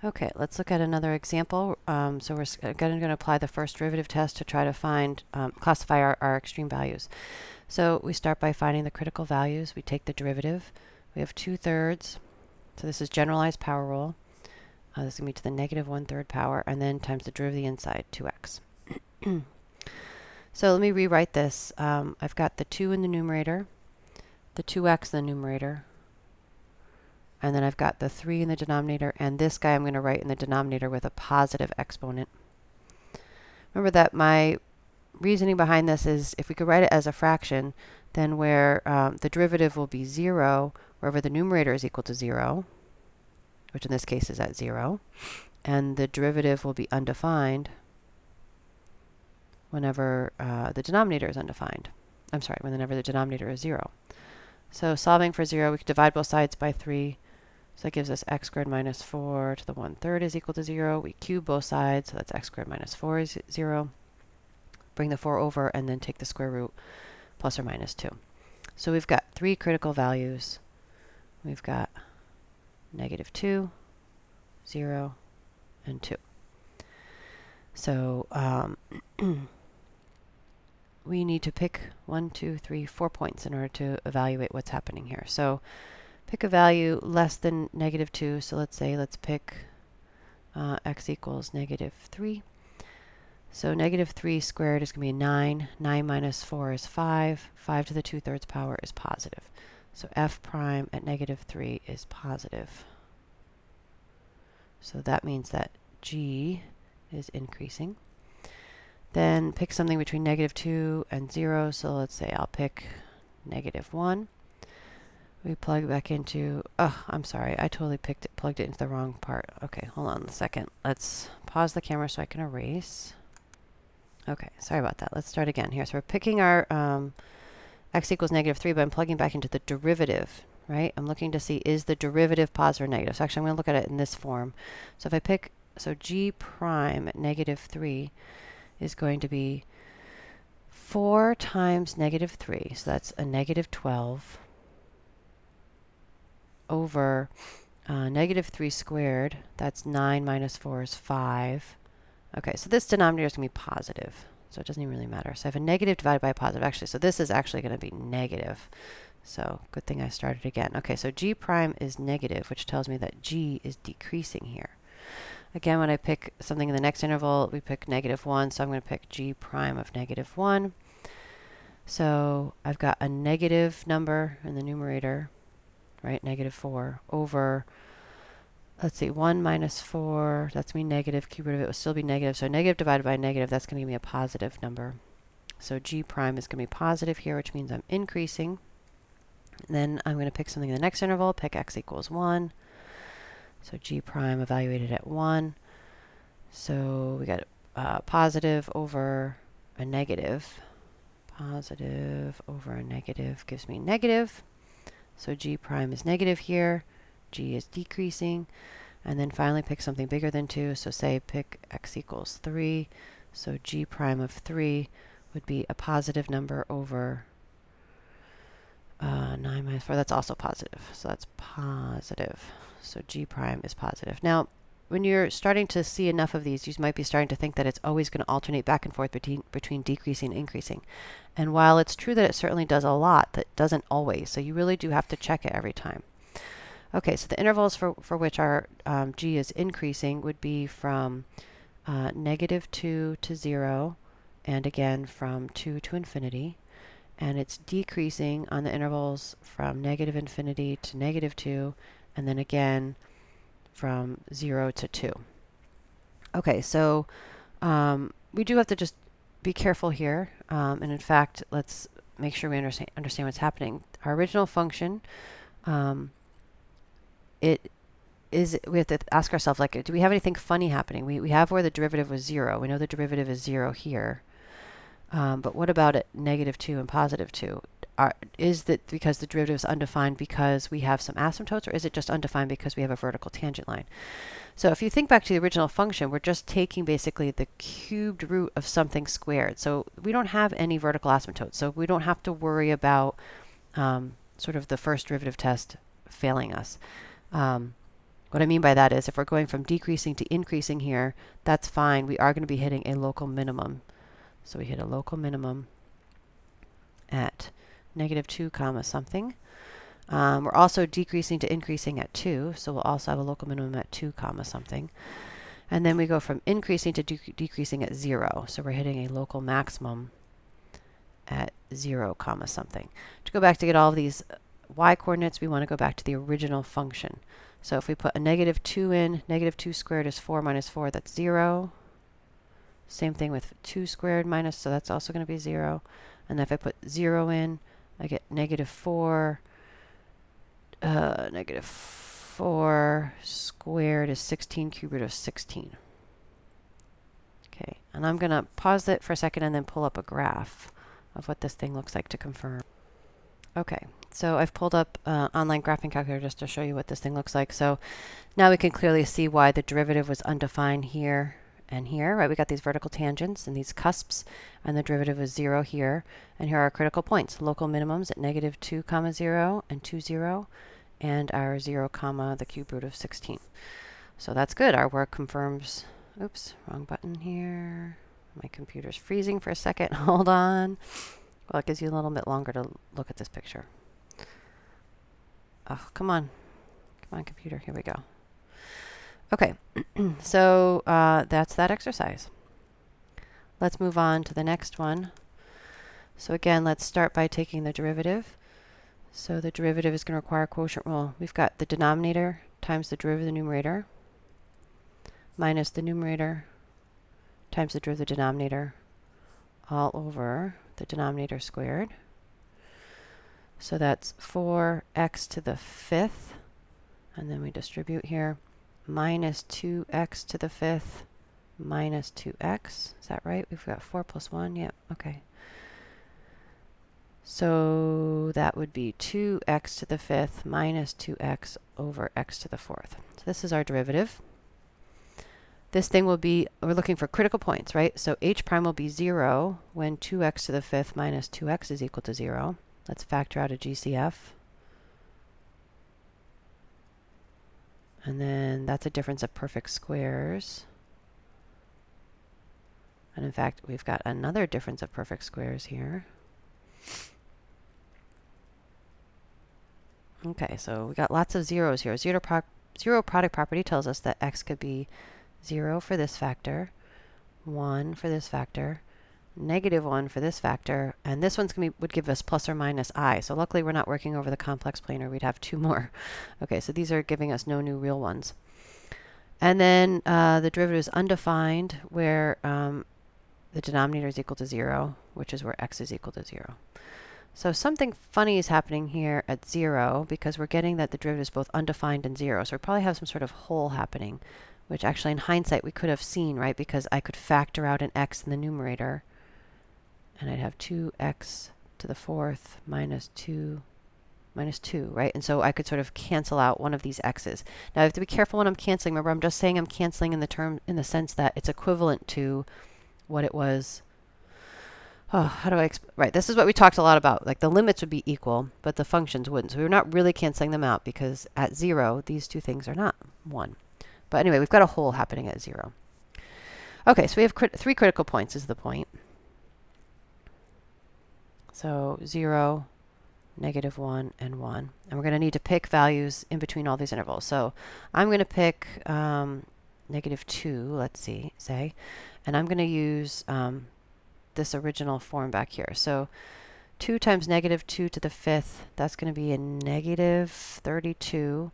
Okay, let's look at another example. So we're going to apply the first derivative test to try to find, classify our extreme values. So we start by finding the critical values. We take the derivative. We have 2/3. So this is generalized power rule. This is going to be to the negative 1/3 power, and then times the derivative of the inside, 2x. So let me rewrite this. I've got the 2 in the numerator, the 2x in the numerator, and then I've got the 3 in the denominator, and this guy I'm going to write in the denominator with a positive exponent. Remember that my reasoning behind this is if we could write it as a fraction, then where the derivative will be 0, wherever the numerator is equal to 0, which in this case is at 0, and the derivative will be undefined whenever the denominator is undefined. I'm sorry, whenever the denominator is 0. So solving for 0, we could divide both sides by 3. So that gives us x squared minus 4 to the 1/3 is equal to 0. We cube both sides, so that's x squared minus 4 is 0. Bring the 4 over, and then take the square root plus or minus 2. So we've got 3 critical values. We've got -2, 0, and 2. So we need to pick 1, 2, 3, 4 points in order to evaluate what's happening here. So pick a value less than -2. So let's pick x equals -3. So -3 squared is going to be 9. 9 minus 4 is 5. 5 to the 2/3 power is positive. So f prime at -3 is positive. So that means that g is increasing. Then pick something between -2 and 0. So let's say I'll pick -1. We plug back into, oh, I'm sorry, I totally plugged it into the wrong part. Okay, hold on a second. Let's pause the camera so I can erase. Okay, sorry about that. Let's start again here. So we're picking our x equals -3, but I'm plugging back into the derivative, right? I'm looking to see, is the derivative positive or negative? So actually, I'm going to look at it in this form. So if I pick, so g prime at -3 is going to be 4 times -3. So that's a -12 over -3 squared. That's 9 minus 4 is 5. Okay, so this denominator is going to be positive, so it doesn't even really matter. So I have a negative divided by a positive, actually. So this is actually going to be negative. So good thing I started again. Okay, so g prime is negative, which tells me that g is decreasing here. Again, when I pick something in the next interval, we pick -1, so I'm going to pick g prime of -1. So I've got a negative number in the numerator, right, -4, over, let's see, 1 minus 4, that's going to be negative. Cube root of it will still be negative. So negative divided by negative, that's going to give me a positive number. So g prime is going to be positive here, which means I'm increasing. And then I'm going to pick something in the next interval, pick x equals 1. So g prime evaluated at 1. So we got positive over a negative. Positive over a negative gives me negative. So g prime is negative here. G is decreasing. And then finally pick something bigger than 2. So say pick x equals 3. So g prime of 3 would be a positive number over 9 minus 4. That's also positive. So that's positive. So g prime is positive. Now, when you're starting to see enough of these, you might be starting to think that it's always going to alternate back and forth between decreasing and increasing. And while it's true that it certainly does a lot, that doesn't always. So you really do have to check it every time. Okay, so the intervals for which our g is increasing would be from -2 to 0, and again from 2 to infinity. And it's decreasing on the intervals from -infinity to -2, and then again from 0 to 2. Okay, so we do have to just be careful here. And in fact, let's make sure we understand what's happening. Our original function, we have to ask ourselves, like, do we have anything funny happening? We have where the derivative was 0. We know the derivative is 0 here. But what about at -2 and +2? Is that because the derivative is undefined because we have some asymptotes, or is it just undefined because we have a vertical tangent line? So if you think back to the original function, we're just taking basically the cubed root of something squared. So we don't have any vertical asymptotes. So we don't have to worry about sort of the first derivative test failing us. What I mean by that is if we're going from decreasing to increasing here, that's fine. We are going to be hitting a local minimum. So we hit a local minimum at -2 comma something. We're also decreasing to increasing at 2, so we'll also have a local minimum at 2 comma something. And then we go from increasing to decreasing at 0, so we're hitting a local maximum at 0 comma something. To go back to get all of these y coordinates, we want to go back to the original function. So if we put a -2 in, -2 squared is 4 minus 4, that's 0. Same thing with 2 squared minus, so that's also going to be 0. And if I put 0 in, I get -4. -4 squared is 16 cube root of 16. Okay, and I'm going to pause it for a second and then pull up a graph of what this thing looks like to confirm. Okay, so I've pulled up online graphing calculator just to show you what this thing looks like. So now we can clearly see why the derivative was undefined here and here, right? We got these vertical tangents and these cusps, and the derivative was 0 here. And here are our critical points, local minimums at -2 comma 0 and 2, 0, and our 0 comma the cube root of 16. So that's good. Our work confirms. Oops, wrong button here. My computer's freezing for a second. Hold on. Well, it gives you a little bit longer to look at this picture. Oh, come on. Come on, computer. Here we go. Okay, so that's that exercise. Let's move on to the next one. So again, let's start by taking the derivative. So the derivative is going to require a quotient rule. We've got the denominator times the derivative of the numerator minus the numerator times the derivative of the denominator all over the denominator squared. So that's 4x to the 5th, and then we distribute here, minus 2x to the 5th minus 2x. Is that right? We've got 4 plus 1. Yep, okay. So that would be 2x to the 5th minus 2x over x to the 4th. So this is our derivative. This thing will be, we're looking for critical points, right? So h prime will be 0 when 2x to the 5th minus 2x is equal to 0. Let's factor out a GCF. And then that's a difference of perfect squares. And in fact, we've got another difference of perfect squares here. Okay, so we got lots of zeros here. Zero product property tells us that x could be 0 for this factor, 1 for this factor, -1 for this factor, and this one's would give us plus or minus I. So luckily we're not working over the complex plane, or we'd have 2 more. Okay, so these are giving us no new real ones. And then the derivative is undefined, where the denominator is equal to 0, which is where x is equal to 0. So something funny is happening here at 0, because we're getting that the derivative is both undefined and 0. So we probably have some sort of hole happening, which actually in hindsight we could have seen, right? Because I could factor out an x in the numerator, and I'd have 2x to the 4th minus 2, right? And so I could sort of cancel out one of these x's. Now I have to be careful when I'm canceling. Remember, I'm just saying I'm canceling in the sense that it's equivalent to what it was. Oh, how do I right, this is what we talked a lot about. Like the limits would be equal, but the functions wouldn't. So we're not really canceling them out, because at 0, these two things are not 1. But anyway, we've got a hole happening at 0. Okay, so we have 3 critical points is the point. So 0, -1, and 1. And we're going to need to pick values in between all these intervals. So I'm going to pick -2, let's say, and I'm going to use this original form back here. So 2 times -2 to the 5th, that's going to be a -32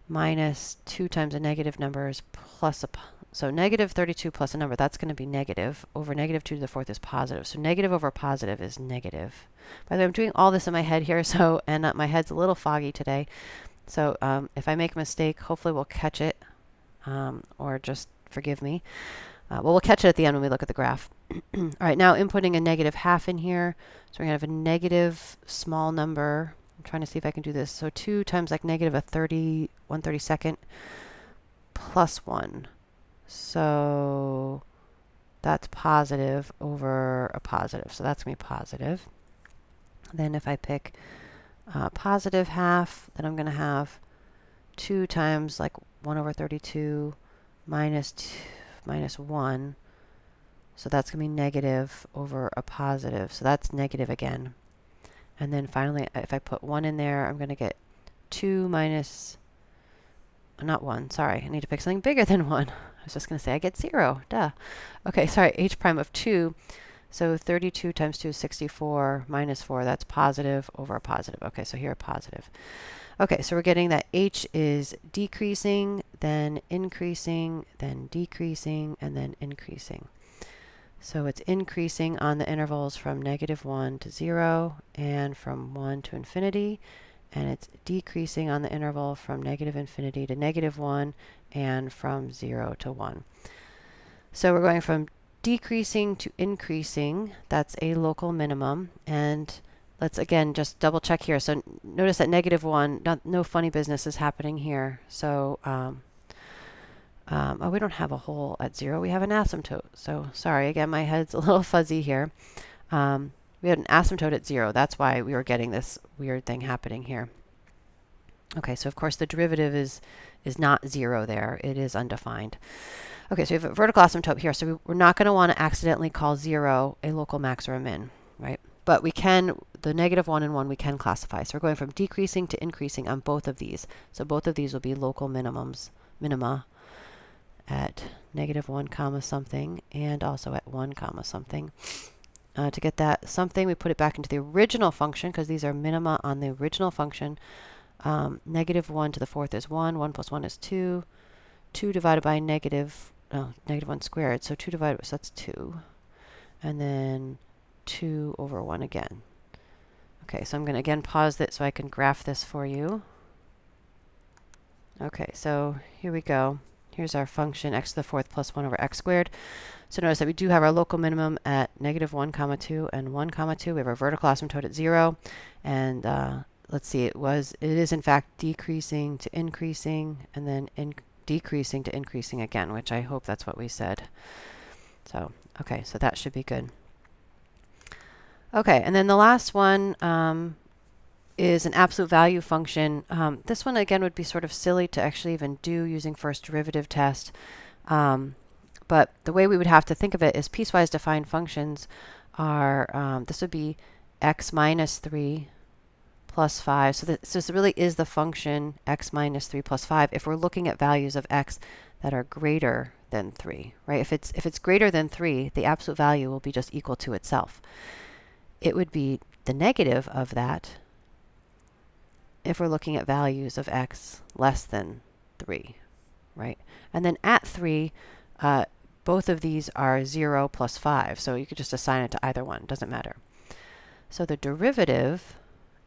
minus 2 times a negative number is plus a, so -32 plus a number, that's going to be negative, over -2 to the 4th is positive. So negative over positive is negative. By the way, I'm doing all this in my head here, so, and my head's a little foggy today. So if I make a mistake, hopefully we'll catch it, or just forgive me. Well, we'll catch it at the end when we look at the graph. All right, now inputting a -1/2 in here. So we're going to have a negative small number. I'm trying to see if I can do this. So 2 times like -1/32 plus 1. So that's positive over a positive. So that's going to be positive. Then if I pick positive half, then I'm going to have 2 times like 1 over 32 minus 1. So that's going to be negative over a positive. So that's negative again. And then finally, if I put 1 in there, I'm going to get 2 minus, not 1, sorry. I need to pick something bigger than 1. I was just going to say I get 0. Duh. Okay, sorry, h prime of 2. So 32 times 2 is 64 minus 4. That's positive over a positive. Okay, so here a positive. Okay, so we're getting that h is decreasing, then increasing, then decreasing, and then increasing. So it's increasing on the intervals from -1 to 0 and from 1 to infinity. And it's decreasing on the interval from -infinity to -1 and from 0 to 1. So we're going from decreasing to increasing. That's a local minimum. And let's again just double check here. So notice that -1, no funny business is happening here. So oh, we don't have a hole at 0. We have an asymptote. So sorry, again, my head's a little fuzzy here. We had an asymptote at 0. That's why we were getting this weird thing happening here. Okay, so of course the derivative is not 0 there. It is undefined. Okay, so we have a vertical asymptote here. So we're not going to want to accidentally call 0 a local max or a min, right? But we can, the -1 and 1, we can classify. So we're going from decreasing to increasing on both of these. So both of these will be local minima at -1 comma something and also at 1 comma something. To get that something, we put it back into the original function because these are minima on the original function. -1 to the 4th is 1. 1 plus 1 is 2. 2 divided by -1 squared. So 2 divided, so that's 2. And then 2 over 1 again. Okay, so I'm going to again pause it so I can graph this for you. Okay, so here we go. Here's our function x to the 4th plus 1 over x squared. So notice that we do have our local minimum at -1 comma 2 and 1 comma 2. We have our vertical asymptote at 0. And let's see, it is in fact decreasing to increasing and then decreasing to increasing again, which I hope that's what we said. So, okay, so that should be good. Okay, and then the last one is an absolute value function. This one, again, would be sort of silly to actually even do using first derivative test. But the way we would have to think of it is piecewise defined functions are, this would be x minus 3 plus 5. So this really is the function x minus 3 plus 5 if we're looking at values of x that are greater than 3, right? If it's greater than 3, the absolute value will be just equal to itself. It would be the negative of that if we're looking at values of x less than 3, right? And then at 3, both of these are 0 plus 5, so you could just assign it to either one. It doesn't matter. So the derivative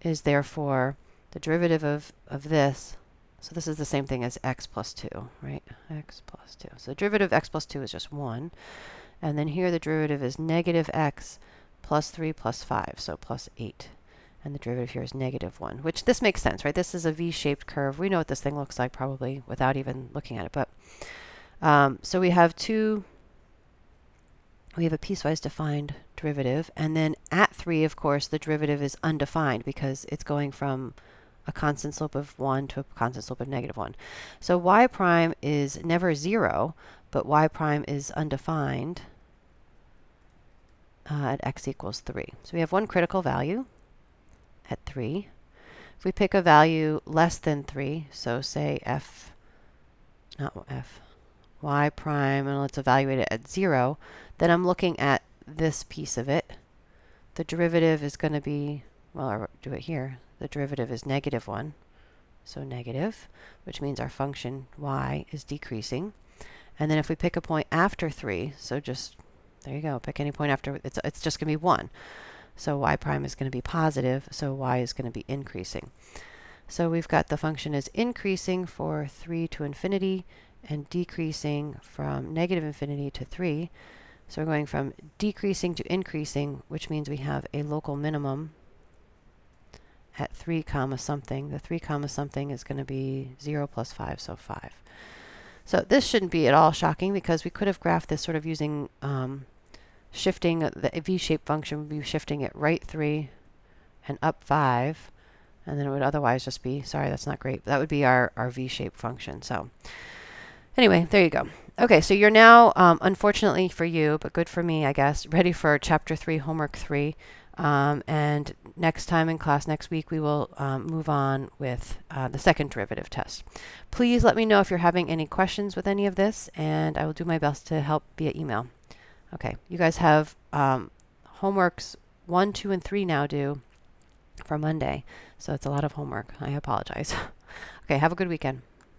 is therefore the derivative of this. So this is the same thing as x plus 2, right? X plus 2. So the derivative of x plus 2 is just 1. And then here the derivative is negative x plus 3 plus 5, so plus 8. And the derivative here is -1, which this makes sense, right? This is a V-shaped curve. We know what this thing looks like probably without even looking at it. But so we have a piecewise defined derivative. And then at 3, of course, the derivative is undefined because it's going from a constant slope of 1 to a constant slope of -1. So y prime is never 0, but y prime is undefined at x equals 3. So we have one critical value at 3. If we pick a value less than 3, so say y prime, and let's evaluate it at 0, then I'm looking at this piece of it. The derivative is going to be, well, I'll do it here. The derivative is -1, so negative, which means our function y is decreasing. And then if we pick a point after 3, so just, there you go, pick any point after, it's just going to be 1. So y prime is going to be positive, so y is going to be increasing. So we've got the function is increasing for 3 to infinity and decreasing from -infinity to 3. So we're going from decreasing to increasing, which means we have a local minimum at 3 comma something. The 3 comma something is going to be 0 plus 5, so 5. So this shouldn't be at all shocking because we could have graphed this sort of using shifting the V-shaped function would be shifting it right 3 and up 5. And then it would otherwise just be, sorry, that's not great. That would be our v-shaped function. So anyway, there you go. Okay, so you're now, unfortunately for you, but good for me, I guess, ready for Chapter 3, Homework 3. And next time in class, next week, we will move on with the second derivative test. Please let me know if you're having any questions with any of this, and I will do my best to help via email. Okay, you guys have homeworks 1, 2, and 3 now due for Monday, so it's a lot of homework. I apologize. Okay, have a good weekend.